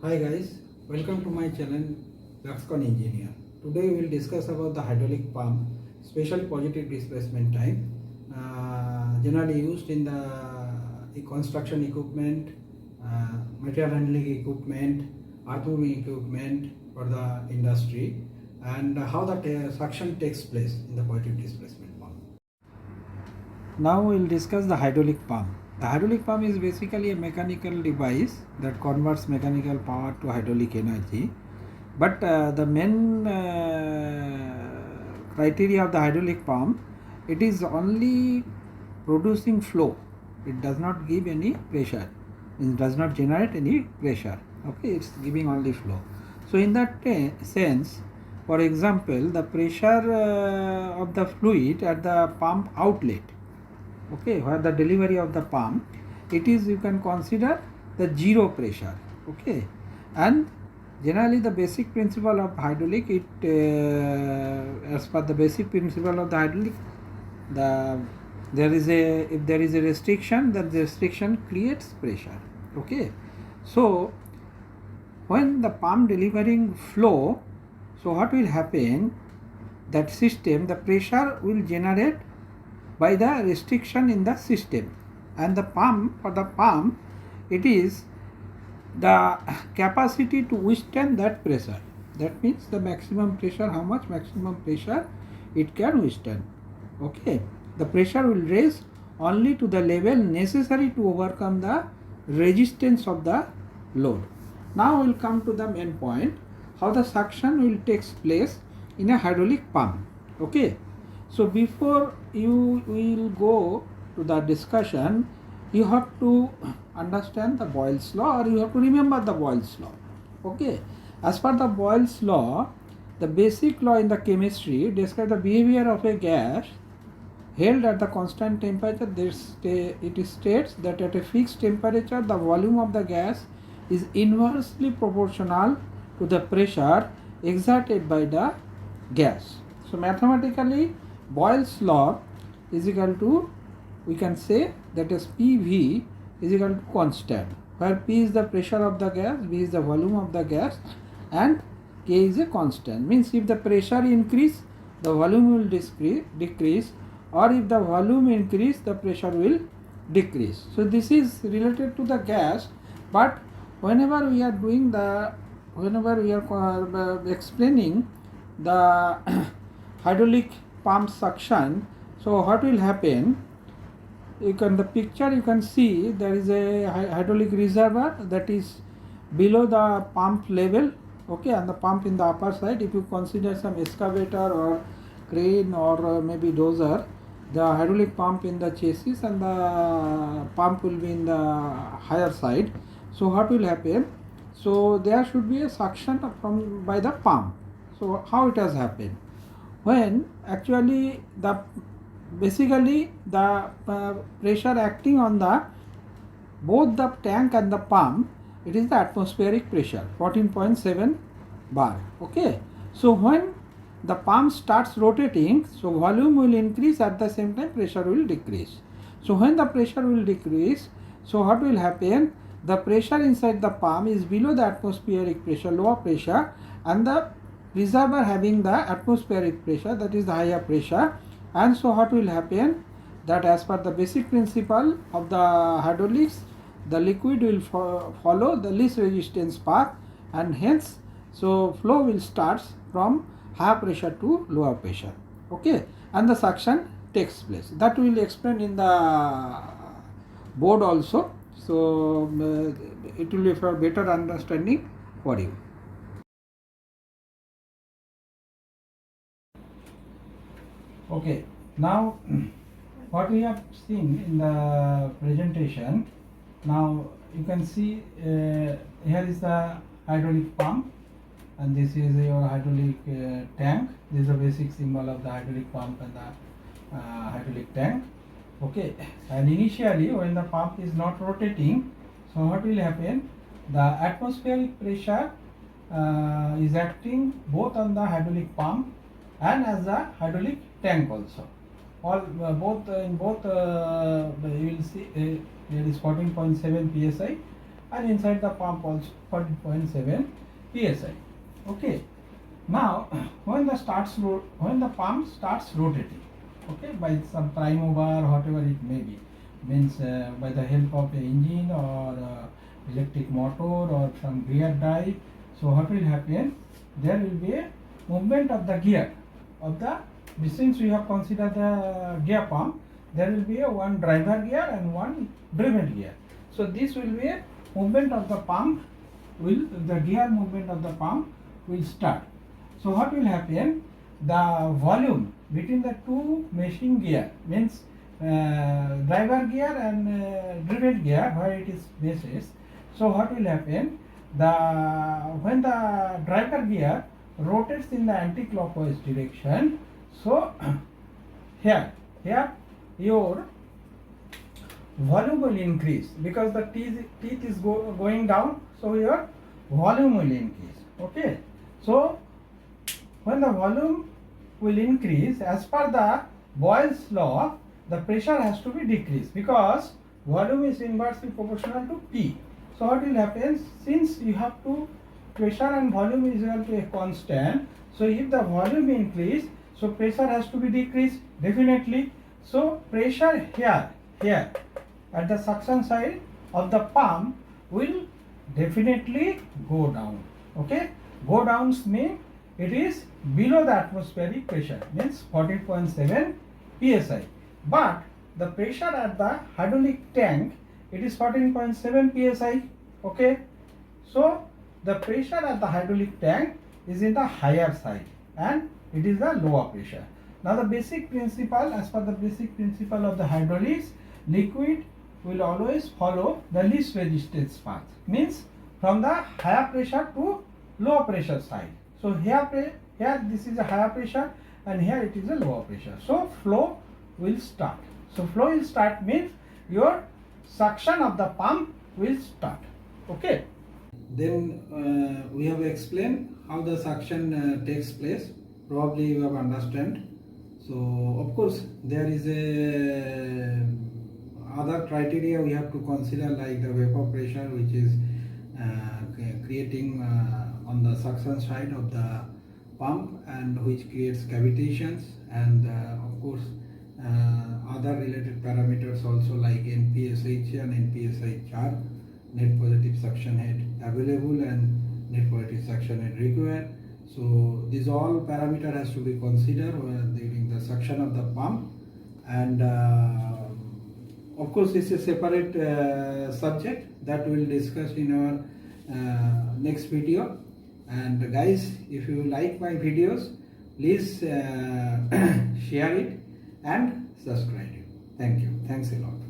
Hi guys, welcome to my channel Luxcon Engineer. Today we will discuss about the hydraulic pump, special positive displacement type, generally used in the construction equipment, material handling equipment, earthmoving equipment for the industry, and how the suction takes place in the positive displacement pump. Now we will discuss the hydraulic pump. The hydraulic pump is basically a mechanical device that converts mechanical power to hydraulic energy. But the main criteria of the hydraulic pump, it is only producing flow. It does not give any pressure. It does not generate any pressure. Okay, it's giving only flow. So in that sense, for example, the pressure of the fluid at the pump outlet, okay, where the delivery of the pump, it is, you can consider the zero pressure. Okay, and generally the basic principle of hydraulic, as per the basic principle of the hydraulic, if there is a restriction, then the restriction creates pressure. Okay, so when the pump delivering flow, so what will happen, that system, the pressure will generate by the restriction in the system, and the pump, for the pump, it is the capacity to withstand that pressure. That means the maximum pressure, how much maximum pressure it can withstand. Okay, the pressure will raise only to the level necessary to overcome the resistance of the load. Now we will come to the main point, how the suction will takes place in a hydraulic pump. Okay, so before you will go to the discussion, you have to understand the Boyle's law, or you have to remember the Boyle's law. Okay, as per the Boyle's law, the basic law in the chemistry describes the behavior of a gas held at the constant temperature. It states that at a fixed temperature, the volume of the gas is inversely proportional to the pressure exerted by the gas. So mathematically, Boyle's law is equal to, we can say that is PV is equal to constant, where P is the pressure of the gas, V is the volume of the gas, and K is a constant. Means if the pressure increase, the volume will decrease, or if the volume increase, the pressure will decrease. So this is related to the gas, but whenever we are explaining the hydraulic pump suction, so what will happen, you can, the picture you can see, there is a hydraulic reservoir that is below the pump level. Okay, and the pump in the upper side, if you consider some excavator or crane or maybe dozer, the hydraulic pump in the chassis and the pump will be in the higher side. So what will happen, so there should be a suction from by the pump. So how it has happened, when actually the basically the pressure acting on the both the tank and the pump, it is the atmospheric pressure 14.7 bar. Okay, so when the pump starts rotating, so volume will increase, at the same time pressure will decrease. So when the pressure will decrease, so what will happen, the pressure inside the pump is below the atmospheric pressure, lower pressure, and the reservoir having the atmospheric pressure, that is the higher pressure. And so what will happen, that as per the basic principle of the hydraulics, the liquid will follow the least resistance path, and hence so flow will start from higher pressure to lower pressure. Okay, and the suction takes place. That will explain in the board also. So it will be for better understanding for you. Okay, now what we have seen in the presentation, now you can see here is the hydraulic pump, and this is your hydraulic tank. This is the basic symbol of the hydraulic pump and the hydraulic tank. Okay, and initially when the pump is not rotating, so what will happen, the atmospheric pressure is acting both on the hydraulic pump and as the hydraulic tank also. All both in both you will see there is 14.7 psi, and inside the pump also 14.7 psi. Okay. Now when the pump starts rotating, okay, by some prime mover, whatever it may be, means by the help of an engine or electric motor or some gear drive. So what will happen? There will be a movement of the gear of the, since we have considered the gear pump, there will be a one driver gear and one driven gear. So this will be a movement of the pump, the gear movement of the pump will start. So what will happen? The volume between the two machine gear, means driver gear and driven gear, where it is bases. So what will happen? When the driver gear rotates in the anti-clockwise direction, so here your volume will increase because the teeth is going down, so your volume will increase. Okay, so when the volume will increase, as per the Boyle's law, the pressure has to be decreased because volume is inversely proportional to P. So what will happen? Since you have to, pressure and volume is equal to a constant, so if the volume increase, so pressure has to be decreased definitely. So pressure here at the suction side of the pump will definitely go down. Okay, go down means it is below the atmospheric pressure, means 14.7 psi. But the pressure at the hydraulic tank, it is 14.7 psi. Okay, so the pressure at the hydraulic tank is in the higher side and it is the lower pressure. Now the basic principle, as per the basic principle of the hydraulics, liquid will always follow the least resistance path, means from the higher pressure to lower pressure side. So here this is a higher pressure and here it is a lower pressure. So flow will start. So flow will start means your suction of the pump will start. Okay. Then we have explained how the suction takes place. Probably you have understand. So of course there is a other criteria we have to consider, like the vapor pressure, which is creating on the suction side of the pump and which creates cavitations, and of course other related parameters also, like NPSH and NPSHR, net positive suction head available and net positive suction head required. So these all parameter has to be considered during the suction of the pump, and of course this is a separate subject that we will discuss in our next video. And guys, if you like my videos, please share it and subscribe it. Thank you. Thanks a lot.